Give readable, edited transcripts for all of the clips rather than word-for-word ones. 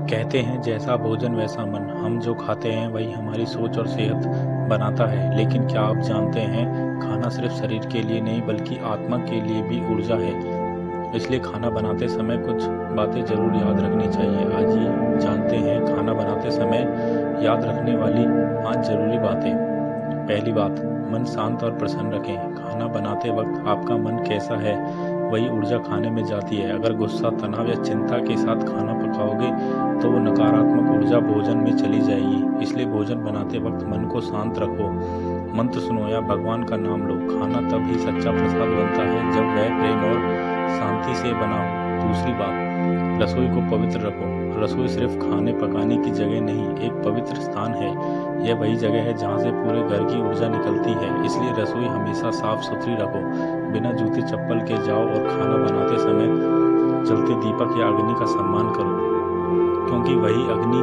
कहते हैं जैसा भोजन वैसा मन। हम जो खाते हैं वही हमारी सोच और सेहत बनाता है। लेकिन क्या आप जानते हैं, खाना सिर्फ शरीर के लिए नहीं बल्कि आत्मा के लिए भी ऊर्जा है। इसलिए खाना बनाते समय कुछ बातें जरूर याद रखनी चाहिए। आज ये जानते हैं खाना बनाते समय याद रखने वाली 5 जरूरी बातें। पहली बात, मन शांत और प्रसन्न रखें। खाना बनाते वक्त आपका मन कैसा है वही ऊर्जा खाने में जाती है। अगर गुस्सा, तनाव या चिंता के साथ खाना पकाओगे तो वो नकारात्मक ऊर्जा भोजन में चली जाएगी। इसलिए भोजन बनाते वक्त मन को शांत रखो, मंत्र सुनो या भगवान का नाम लो। खाना तब ही सच्चा प्रसाद बनता है जब वह प्रेम और शांति से बना हो। दूसरी बात, रसोई को पवित्र रखो। रसोई सिर्फ खाने पकाने की जगह नहीं, एक पवित्र स्थान है। यह वही जगह है जहाँ से पूरे घर की ऊर्जा निकलती है। इसलिए रसोई हमेशा साफ सुथरी रखो। बिना जूते चप्पल के जाओ और खाना बनाते समय जलते दीपक या अग्नि का सम्मान करो, क्योंकि वही अग्नि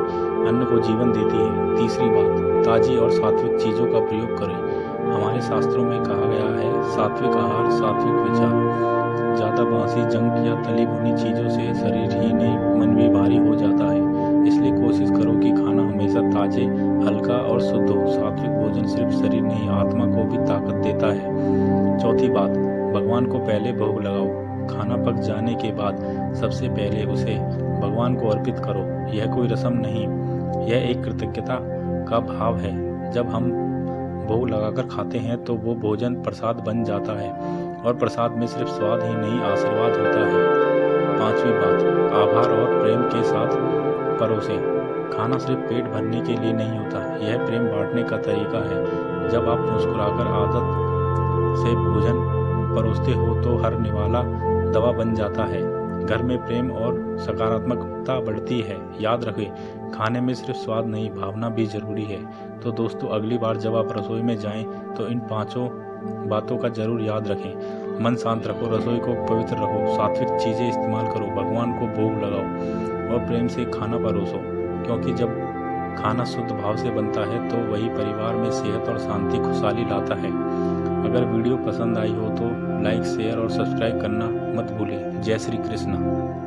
अन्न को जीवन देती है। तीसरी बात, ताजी और सात्विक चीज़ों का प्रयोग करें। हमारे शास्त्रों में कहा गया है, सात्विक आहार, सात्विक विचार। ज़्यादा बासी, जंक या तली भुनी चीज़ों से शरीर ही नहीं मन भी भारी हो जाता है। इसलिए कोशिश करो कि खाना हमेशा ताजे, हल्का और शुद्ध हो। सात्विक भोजन सिर्फ शरीर नहीं, आत्मा को भी ताकत देता है। चौथी बात, भगवान को पहले भोग लगाओ। खाना पक जाने के बाद सबसे पहले उसे भगवान को अर्पित करो। यह कोई रस्म नहीं, यह एक कृतज्ञता का भाव है। जब हम भोग लगाकर खाते हैं तो वो भोजन प्रसाद बन जाता है, और प्रसाद में सिर्फ स्वाद ही नहीं, आशीर्वाद होता है। पांचवी बात, आभार और प्रेम के साथ परोसें। खाना सिर्फ पेट भरने के लिए नहीं होता, यह प्रेम बांटने का तरीका है। जब आप मुस्कुराकर आदत से भोजन परोसते हो तो हर निवाला दवा बन जाता है। घर में प्रेम और सकारात्मकता बढ़ती है। याद रखें, खाने में सिर्फ स्वाद नहीं, भावना भी जरूरी है। तो दोस्तों, अगली बार जब आप रसोई में जाएं तो इन 5 बातों का जरूर याद रखें। मन शांत रखो, रसोई को पवित्र रखो, सात्विक चीज़ें इस्तेमाल करो, भगवान को भोग लगाओ और प्रेम से खाना परोसो। क्योंकि जब खाना शुद्ध भाव से बनता है तो वही परिवार में सेहत और शांति, खुशहाली लाता है। अगर वीडियो पसंद आई हो तो लाइक, शेयर और सब्सक्राइब करना मत भूलें। जय श्री कृष्ण।